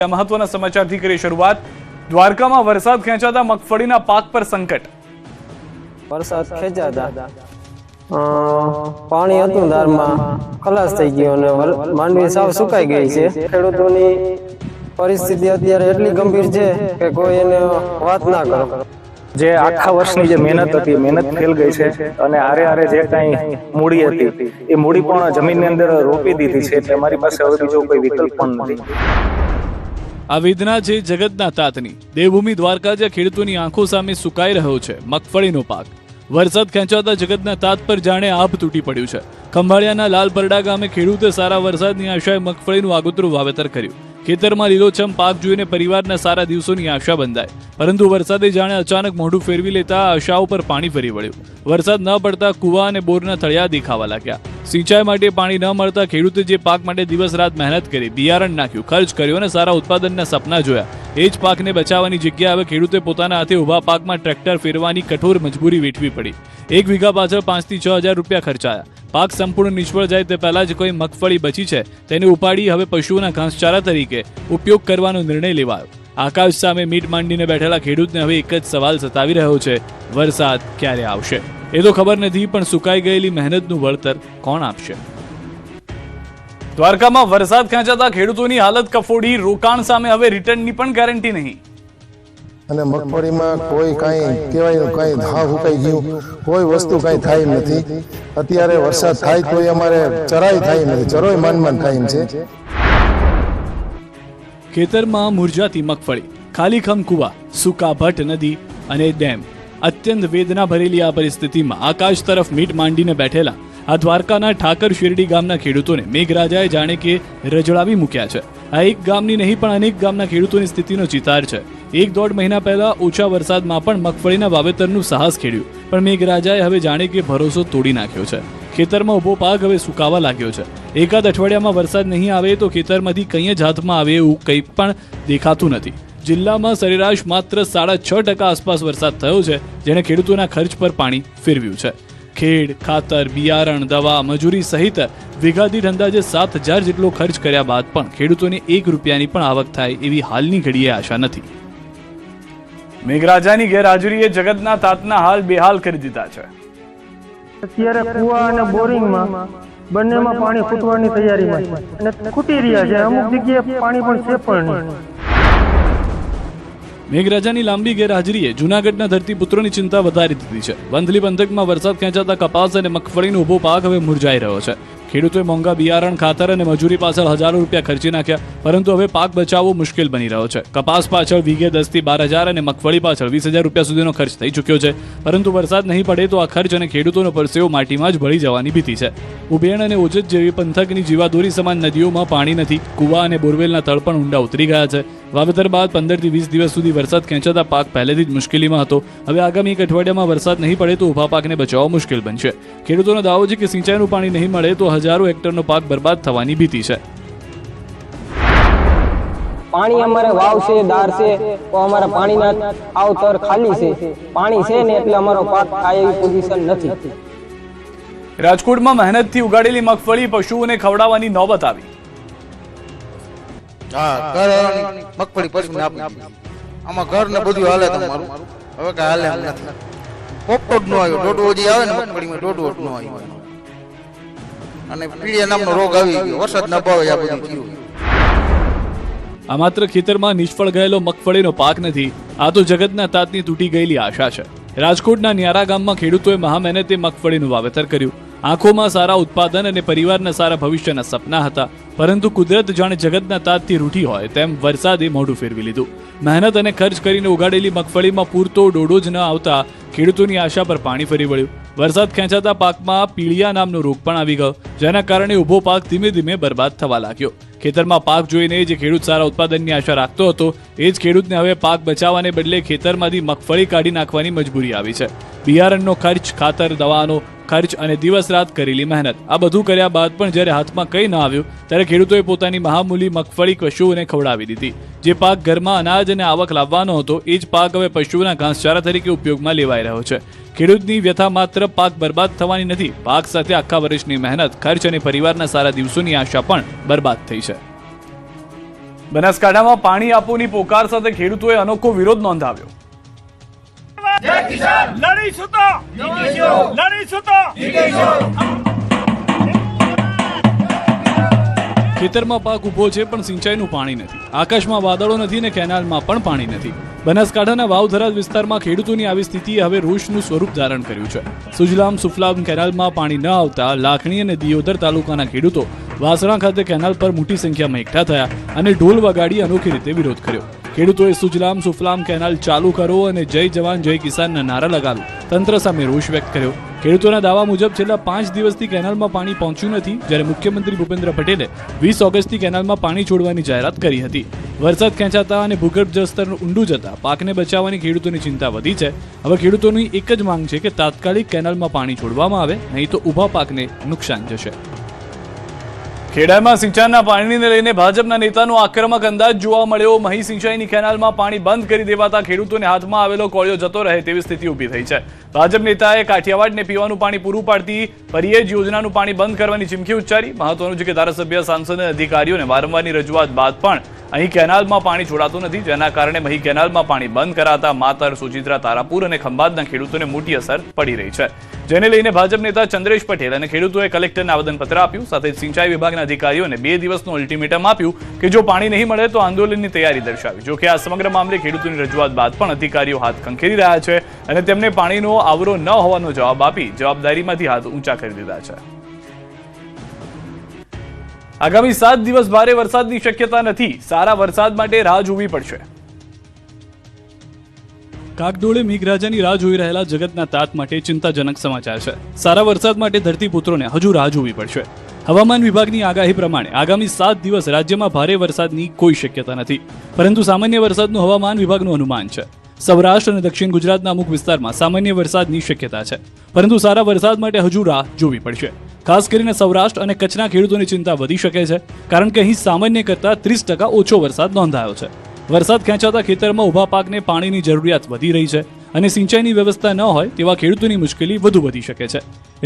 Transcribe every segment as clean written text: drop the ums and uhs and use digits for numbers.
મહત્વના સમાચારથી કરી શરૂઆત। દ્વારકામાં વરસાદ ખેંચાતા મગફળીના પાક પર સંકટ। વરસાદ ખેંચાતા પાણી હતું દારમાં ખલાસ થઈ ગયું અને માંડવી સાવ સુકાઈ ગઈ છે। ખેડૂતોની પરિસ્થિતિ અત્યારે એટલી ગંભીર છે કે કોઈ એને વાત ના કરો। જે આખા વર્ષની જે મહેનત હતી મહેનત ફેલ ગઈ છે અને આરે આરે જે કાંઈ મૂડી હતી એ મૂડી પણ જમીનની અંદર રોપી દીધી છે એટલે અમારી પાસે હવે બીજો કોઈ વિકલ્પ પણ નથી। આ વેદના છે જગતના તાતની। દેવભૂમિ દ્વારકા જ્યાં ખેડૂતોની આંખો સામે સુકાઈ રહ્યો છે મગફળીનો પાક। વરસાદ ખેંચાતા જગતના તાત પર જાણે આભ તૂટી પડ્યું છે। ખંભાળિયાના લાલપરડા ગામે ખેડૂતે સારા વરસાદની આશાએ મગફળીનું આગોતરું વાવેતર કર્યું। ખેતરમાં લીલોછમ પાક જોઈને પરિવારના સારા દિવસોની આશા બંધાય, પરંતુ વરસાદે જાણે અચાનક મોઢું ફેરવી લેતા આશાઓ પર પાણી ફરી વળ્યું। વરસાદ ન પડતા કુવા અને બોરના તળિયા દેખાવા લાગ્યા। સિંચાઈ માટે પાણી ન મળતા ખેડૂતે જે પાક માટે દિવસ રાત મહેનત કરી, બિયારણ નાખ્યું, ખર્ચ કર્યો અને સારા ઉત્પાદનના સપના જોયા, એ જ પાકને બચાવવાની જગ્યાએ હવે ખેડૂતે પોતાના હાથે ઊભા પાકમાં ટ્રેક્ટર ફેરવાની કઠોર મજબૂરી વેઠવી પડી। 1 વીઘા પાછળ 5 થી 6 હજાર રૂપિયા ખર્ચાયા। પાક સંપૂર્ણ નિષ્ફળ જાય તે પહેલા જ કોઈ મગફળી બચી છે તેને ઉપાડી હવે પશુઓના ઘાસચારા તરીકે ઉપયોગ કરવાનો નિર્ણય લેવાયો। આકાશ સામે મીટ માંડીને બેઠેલા ખેડૂતને હવે એક જ સવાલ સતાવી રહ્યો છે, વરસાદ ક્યારે આવશે? એ તો ખબર નથી, પણ સુકાઈ ગયેલી મહેનતનું વળતર કોણ આપશે? દ્વારકામાં વરસાદ ખેંચાતા ખેડૂતોની હાલત કફોડી। રોકાણ સામે હવે રિટર્નની પણ ગેરંટી નહીં। અને મગફળીમાં કોઈ કાંઈ કહેવાય કાંઈ ઘા હુકાઈ ગયું, કોઈ વસ્તુ કાંઈ થાય નથી। અત્યારે વરસાદ થાય તો અમારે ચરાઈ થાય નથી, ચરોય માન થાય છે। ખેતરમાં મુરઝાતી મગફળી, ખાલીખમ કુવા, સૂકા ભટ્ટ નદી અને ડેમ। અત્યંત વેદના ભરેલી આ પરિસ્થિતિમાં આકાશ તરફ મીટ માંડીને બેઠેલા આ દ્વારકાના ઠાકર શેરડી ગામના ખેડૂતોને મેઘરાજાએ જાણે કે રજડાવી મૂક્યા છે। આ એક ગામની નહીં પણ અનેક ગામના ખેડૂતોની સ્થિતિનો ચિતાર છે। 1-1.5 મહિના પહેલા ઓછા વરસાદમાં પણ મગફળીના વાવેતરનું સાહસ ખેડ્યું, પણ મેઘરાજાએ હવે જાણે કે ભરોસો તોડી નાખ્યો છે। ખેતરમાં ઊભો પાક હવે સુકાવા લાગ્યો છે। એકાદ અઠવાડિયામાં વરસાદ નહીં આવે તો ખેતરમાંથી કંઈ જ હાથમાં આવે એવું કંઈ પણ દેખાતું નથી। જિલ્લામાં સરેરાશ માત્ર 6.5% આસપાસ વરસાદ થયો છે, જેણે ખેડૂતોના ખર્ચ પર પાણી ફેરવ્યું છે। ખેડ, ખાતર, બિયારણ, દવા, મજૂરી સહિત વીઘા દીઠ અંદાજે 7,000 જેટલો ખર્ચ કર્યા બાદ પણ ખેડૂતોને 1 રૂપિયાની પણ આવક થાય એવી હાલની ઘડીએ આશા નથી। મેઘરાજાની ગેરહાજરીએ જગતના તાતના હાલ બેહાલ કરી દીધા છે। અત્યારે કુવા અને બોરિંગમાં બંનેમાં પાણી ખૂટવાની તૈયારીમાં છે અને ખૂટી રહ્યા છે। અમુક જગ્યાએ પાણી પણ છે પણ નહીં। મેઘરાજાની લાંબી ગેરહાજરીએ જૂનાગઢના ધરતીપુત્રોની ચિંતા વધારી દીધી છે। વંથલી પંથકમાં વરસાદ ખેંચાતા કપાસ અને મગફળીનો ઊભો પાક હવે મુરઝાઈ રહ્યો છે। ખેડૂતોએ મોંઘા બિયારણ, ખાતર અને મજૂરી પાછળ હજારો રૂપિયા ખર્ચી નાખ્યા, પરંતુ હવે પાક બચાવવો મુશ્કેલ બની રહ્યો છે। કપાસ પાછળ વીઘે 10 થી 12,000 અને મગફળી પાછળ 20,000 રૂપિયા સુધીનો ખર્ચ થઈ ચૂક્યો છે, પરંતુ વરસાદ નહીં પડે તો આ ખર્ચ અને ખેડૂતોનો પરસેવો માટીમાં જ ભળી જવાની ભીતિ છે। ઉભેણ અને ઓજત જેવી પંથકની જીવાદોરી સમાન નદીઓમાં પાણી નથી। કુવા અને બોરવેલના તળ પણ ઊંડા ઉતરી ગયા છે। વાવેતર બાદ 15 થી 20 દિવસ સુધી વરસાદ ખેંચાતા પાક પહેલેથી જ મુશ્કેલીમાં હતો। હવે આગામી 1 અઠવાડિયામાં વરસાદ નહીં પડે તો ઊભા પાકને બચાવવો મુશ્કેલ બનશે। ખેડૂતોનો દાવો છે કે સિંચાઈનું પાણી નહીં મળે તો હજારો હેક્ટરનો પાક બરબાદ થવાની ભીતિ છે। પાણી અમારે વાવ છે, દાર છે, તો અમારા પાણીના આવતર ખાલી છે। પાણી છે ને એટલે અમારો પાક થાય એવી પોઝિશન નથી। રાજકોટમાં મહેનતથી ઉગાડેલી મગફળી પશુઓને ખવડાવવાની નોબત આવી। મગફળી પશુને આપી આમાં ઘર ને બધું હાલે તમારું, હવે કઈ હાલે નથી। પોપટો નો આવ્યો, ડોડો જે આવે ને મગફળીમાં ડોડો નો આવ્યો અને પીળિયા નામનો રોગ આવી ગયો। વરસાદના ભાવે આ બધું થયું। આ માત્ર ખેતરમાં નિષ્ફળ ગયેલો મગફળીનો પાક નથી, આ તો જગતના તાતની તૂટી ગયેલી આશા છે। રાજકોટના ન્યારા ગામમાં ખેડૂતોએ મહામહેનતે મગફળીનું વાવેતર કર્યું। આંખોમાં સારા ઉત્પાદન અને પરિવારના સારા ભવિષ્યના સપના હતા, પરંતુ કુદરત જાણે જગતના તાતથી રૂઠી હોય તેમ વરસાદે મોઢું ફેરવી લીધું। મહેનત અને ખર્ચ કરીને ઉગાડેલી મગફળીમાં પૂરતો ડોડો જ ન આવતા ખેડૂતોની આશા પર પાણી ફરી વળ્યું। વરસાદ ખેંચાતા પાકમાં પીળિયા નામનો રોગ પણ આવી ગયો, જેના કારણે ઊભો પાક ધીમે ધીમે બરબાદ થવા લાગ્યો। ખેતરમાં પાક જોઈને જે ખેડૂત સારા ઉત્પાદનની આશા રાખતો હતો એ જ ખેડૂતને હવે પાક બચાવવાને બદલે ખેતરમાંથી મગફળી કાઢી નાખવાની મજબૂરી આવી છે। બિયારણનો ખર્ચ, ખાતર, દવાનો ખર્ચ અને દિવસ રાત કરેલી મહેનત, આ બધું કર્યા બાદ પણ જ્યારે હાથમાં કંઈ ન આવ્યું ત્યારે ખેડૂતોએ પોતાની મહામૂલી મગફળી પશુઓને ખવડાવી દીધી। જે પાક ઘરમાં અનાજ અને આવક લાવવાનો હતો એ જ પાક હવે પશુઓના ઘાસચારા તરીકે ઉપયોગમાં લેવાઈ રહ્યો છે। ખેડૂતની વ્યથા માત્ર પાક બરબાદ થવાની નથી, પાક સાથે આખા વર્ષની મહેનત, ખર્ચ અને પરિવારના સારા દિવસોની આશા પણ બરબાદ થઈ છે। બનાસકાંઠામાં પાણી આપોની પોકાર સાથે ખેડૂતોએ અનોખો વિરોધ નોંધાવ્યો. ખેતરમાં પાક ઉભો છે પણ સિંચાઈનું પાણી નથી. આકાશમાં વાદળો નથી ને કેનાલમાં પણ પાણી નથી. બનાસકાંઠાના વાવથરાદ વિસ્તારમાં ખેડૂતોની આવી સ્થિતિએ હવે રોષનું સ્વરૂપ ધારણ કર્યું છે. સુજલામ સુફલામ કેનાલમાં પાણી ન આવતા લાખણી અને દિયોદર તાલુકાના ખેડૂતો વાસણા ખાતે કેનાલ પર મોટી સંખ્યામાં એકઠા થયા અને ઢોલ વગાડી અનોખી રીતે વિરોધ કર્યો. ખેડૂતોએ સુજલામ સુફલામ કેનાલ ચાલુ કરો અને જય જવાન જય કિસાનના નારા લગાવી તંત્ર સામે રોષ વ્યક્ત કર્યો. ખેડૂતોના દાવા મુજબ છેલ્લા 5 દિવસથી કેનાલમાં પાણી પહોંચ્યું નથી, જ્યારે મુખ્યમંત્રી ભૂપેન્દ્ર પટેલે 20 ઓગસ્ટથી કેનાલમાં પાણી છોડવાની જાહેરાત કરી હતી. વરસાદ ખેંચાતા અને ભૂગર્ભ જળસ્તર ઊંડું જતા પાકને બચાવવાની ખેડૂતોની ચિંતા વધી છે. હવે ખેડૂતોની એક જ માંગ છે કે તાત્કાલિક કેનાલમાં પાણી છોડવામાં આવે, નહીં તો ઊભા પાકને નુકસાન જશે. ખેડામાં સિંચાઈના પાણીને લઈને ભાજપના નેતાનો આક્રમક અંદાજ જોવા મળ્યો. મહી સિંચાઈની કેનાલમાં પાણી બંધ કરી દેવાતા ખેડૂતોને હાથમાં આવેલો કોળિયો જતો રહે તેવી સ્થિતિ ઊભી થઈ છે. ભાજપ નેતાએ કાઠિયાવાડને પીવાનું પાણી પૂરું પાડતી પરિયેજ યોજનાનું પાણી બંધ કરવાની ચીમકી ઉચ્ચારી. મહત્વનું છે કે ધારાસભ્ય, સાંસદ અને અધિકારીઓને વારંવારની રજૂઆત બાદ પણ અહીં કેનાલમાં પાણી છોડાતું નથી, જેના કારણે મહી કેનાલમાં પાણી બંધ કરાતા માતર, સુચિત્રા, તારાપુર અને ખંભાતના ખેડૂતોને મોટી અસર પડી રહી છે. જેને લઈને ભાજપ નેતા ચંદ્રેશ પટેલ અને ખેડૂતોએ કલેક્ટરને આવેદનપત્ર આપ્યું. સાથે સિંચાઈ વિભાગના અધિકારીઓને 2 દિવસનું અલ્ટિમેટમ આપ્યું કે જો પાણી નહીં મળે તો આંદોલનની તૈયારી દર્શાવી. જોકે આ સમગ્ર મામલે ખેડૂતોની રજૂઆત બાદ પણ અધિકારીઓ હાથ ખંખેરી રહ્યા છે અને તેમને પાણીનો આવરો ન હોવાનો જવાબ આપી જવાબદારીમાંથી હાથ ઊંચા કરી દીધા છે. આગામી 7 દિવસ ભારે વરસાદની શક્યતા નથી. સારા વરસાદ માટે રાહ જોવી પડશે. કાગડોળે મેઘરાજાની રાહ જોઈ રહેલા જગતના તાત માટે ચિંતાજનક સમાચાર છે. સારા વરસાદ માટે ધરતીપુત્રોને હજુ રાહ જોવી પડશે. હવામાન વિભાગની આગાહી પ્રમાણે આગામી 7 દિવસ રાજ્યમાં ભારે વરસાદની કોઈ શક્યતા નથી, પરંતુ સામાન્ય વરસાદનું હવામાન વિભાગનું અનુમાન છે. સૌરાષ્ટ્ર અને દક્ષિણ ગુજરાતના અમુક વિસ્તારમાં સામાન્ય વરસાદની શક્યતા છે, પરંતુ સારા વરસાદ માટે હજુ રાહ જોવી પડશે. ખાસ કરીને સૌરાષ્ટ્ર અને કચ્છના ખેડૂતોની ચિંતા વધી શકે છે, કારણ કે અહીં સામાન્ય કરતાં 30% ઓછો વરસાદ નોંધાયો છે. વરસાદ ખેંચાતા ખેતરમાં ઊભા પાકને પાણીની જરૂરિયાત વધી રહી છે અને સિંચાઈની વ્યવસ્થા ન હોય તેવા ખેડૂતોની મુશ્કેલી વધુ વધી શકે છે.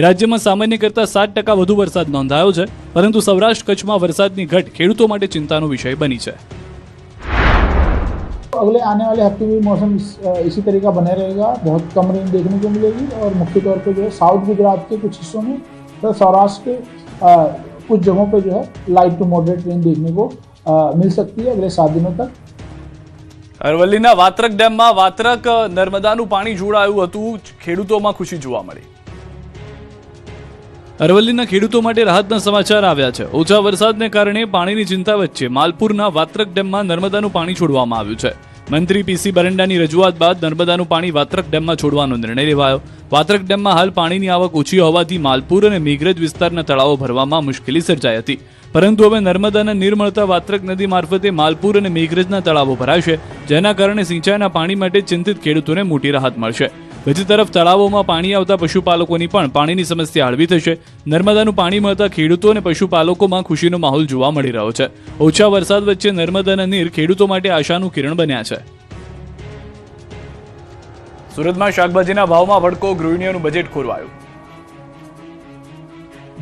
રાજ્યમાં સામાન્ય કરતાં 7% વધુ વરસાદ નોંધાયો છે, પરંતુ સૌરાષ્ટ્ર કચ્છમાં વરસાદની ઘટ ખેડૂતો માટે ચિંતાનો વિષય બની છે. अगले आने वाले हफ्ते में मौसम इसी तरह का बने रहेगा. बहुत कम रेंज देखने को मिलेगी और मुख्य तौर पे जो है साउथ गुजरात के कुछ हिस्सों में तो सौराष्ट्र के कुछ जगहों पे जो है लाइट टू मॉडरेट रेंज देखने को मिल सकती है अगले 7 दिनों तक. અરવલ્લીના વાત્રક ડેમમાં વાત્રક નર્મદાનું પાણી જોડાયું હતું. ખેડૂતોમાં ખુશી જોવા મળી. અરવલ્લીના ખેડૂતો માટે રાહતના સમાચાર આવ્યા છે. ઓછા વરસાદને કારણે પાણીની ચિંતા વચ્ચે માલપુરના વાત્રક ડેમમાં નર્મદાનું પાણી છોડવામાં આવ્યું છે. મંત્રી પીસી બરંડાની રજૂઆત બાદ નર્મદાનું પાણી વાત્રક ડેમમાં છોડવાનો નિર્ણય લેવાયો. વાત્રક ડેમમાં હાલ પાણીની આવક ઓછી હોવાથી માલપુર અને મેઘરજ વિસ્તારના તળાવો ભરવામાં મુશ્કેલી સર્જાઈ હતી, પરંતુ હવે નર્મદાના નીર મળતા વાત્રક નદી મારફતે માલપુર અને મેઘરજના તળાવો ભરાશે, જેના કારણે સિંચાઈના પાણી માટે ચિંતિત ખેડૂતોને મોટી રાહત મળશે. બીજી તરફ તળાવોમાં પાણી આવતા પશુપાલકોની પણ પાણીની સમસ્યા હળવી થશે. નર્મદાનું પાણી મળતા ખેડૂતો અને પશુપાલકોમાં ખુશીનો માહોલ જોવા મળી રહ્યો છે. ઓછા વરસાદ વચ્ચે નર્મદાના નીર ખેડૂતો માટે આશાનું કિરણ બન્યા છે. સુરતમાં શાકભાજીના ભાવમાં ભડકો, ગૃહિણીઓનું બજેટ ખોરવાયું.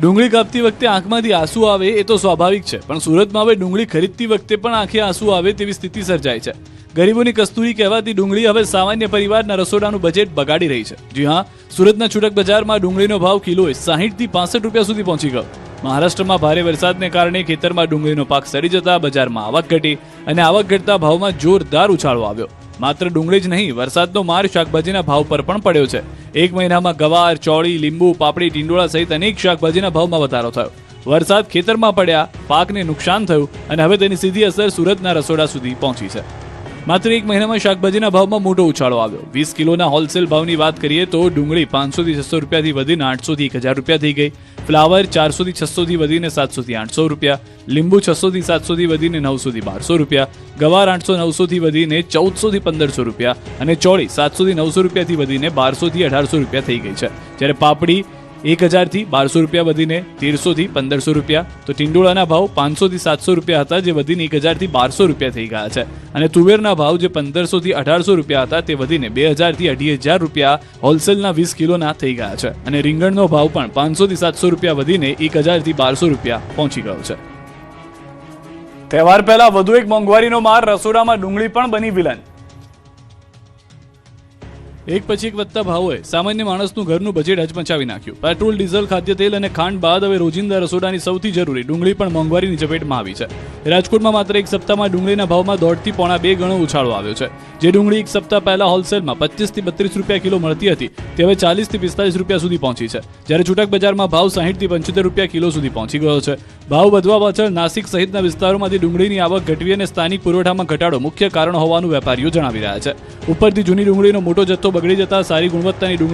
ડુંગળી કાપતી વખતે આંખમાંથી આંસુ આવે એ તો સ્વાભાવિક છે, પણ સુરતમાં હવે ડુંગળી ખરીદતી વખતે પણ આંખે આંસુ આવે તેવી સ્થિતિ સર્જાઈ છે. ગરીબોની કસ્તુરી કહેવાતી ડુંગળી હવે સામાન્ય પરિવારના રસોડાનું બજેટ બગાડી રહી છે. જી હા, સુરતના છૂટક બજારમાં ડુંગળીનો ભાવ કિલોએ 60 થી 65 રૂપિયા સુધી પહોંચી ગયો. મહારાષ્ટ્રમાં ભારે વરસાદને કારણે ખેતરમાં ડુંગળીનો પાક સડી જતા બજારમાં આવક ઘટી અને આવક ઘટતા ભાવમાં જોરદાર ઉછાળો આવ્યો. માત્ર ડુંગળી જ નહીં, વરસાદનો માર શાકભાજીના ભાવ પર પણ પડ્યો છે. એક મહિનામાં ગવાર, ચોળી, લીંબુ, પાપડી, ટીંડોળા સહિત અનેક શાકભાજીના ભાવમાં વધારો થયો. વરસાદ ખેતરમાં પડ્યા, પાકને નુકસાન થયું અને હવે તેની સીધી અસર સુરતના રસોડા સુધી પહોંચી છે. માત્ર એક મહિનામાં શાકભાજીના ભાવમાં મોટો ઉછાળો આવ્યો. 20 કિલોના હોલસેલ ભાવની વાત કરીએ તો ડુંગળી 500 થી 600 રૂપિયાથી વધીને 800 થી 1000 રૂપિયા થઈ ગઈ. ફ્લાવર 400 થી 600 થી વધીને 700 થી 800 રૂપિયા. લીંબુ 600 થી 700 થી વધીને 900 થી 1200 રૂપિયા. ગવાર 800 900 થી વધીને 1400 થી 1500 રૂપિયા અને ચોળી 700 થી 900 રૂપિયાથી વધીને 1200 થી 1800 રૂપિયા થઈ ગઈ છે. જ્યારે પાપડી 1000 થી 1200 રૂપિયા વધીને 1300 થી 1500 રૂપિયા. તો ટીંડોળાના ભાવ 500 થી 700 રૂપિયા હતા, જે વધીને 1000 થી 1200 રૂપિયા થઈ ગયા છે. અને તુવેરના ભાવ જે 1500 થી 1800 રૂપિયા હતા, તે વધીને 2000 થી 2500 રૂપિયા હોલસેલના 20 કિલોના થઈ ગયા છે. અને રીંગણનો ભાવ પણ 500 થી 700 રૂપિયા વધીને 1000 થી 1200 રૂપિયા પહોંચી ગયો છે. તહેવાર પહેલા વધુ એક મોંઘવારીનો માર, રસોડામાં ડુંગળી પણ બની વિલન. એક પછી એક વધતા ભાવોએ સામાન્ય માણસનું ઘરનું બજેટ હચમચાવી નાખ્યું. પેટ્રોલ, ડીઝલ, ખાદ્ય તેલ અને ખાંડ બાદ હવે રોજિંદા રસોડાની સૌથી જરૂરી ડુંગળી પણ મોંઘવારીની ચપેટમાં આવી છે. રાજકોટમાં માત્ર એક સપ્તાહમાં ડુંગળીના ભાવમાં 1.5 થી પોણા 2 ગણો ઉછાળો આવ્યો છે. જે ડુંગળી એક સપ્તાહ પહેલા હોલસેલમાં 25 થી 32 રૂપિયા કિલો મળતી હતી તે હવે 40 થી 45 રૂપિયા સુધી પહોંચી છે. જ્યારે છૂટક બજારમાં ભાવ 60 થી 75 રૂપિયા કિલો સુધી પહોંચી ગયો છે. ભાવ વધવા પાછળ નાસિક સહિતના વિસ્તારોમાંથી ડુંગળીની આવક ઘટવી અને સ્થાનિક પુરવઠામાં ઘટાડો મુખ્ય કારણ હોવાનું વેપારીઓ જણાવી રહ્યા છે. ઉપરથી જૂની ડુંગળીનો મોટો જથ્થો બગડી જતા સારી ગુણવત્તાની ડુંગળી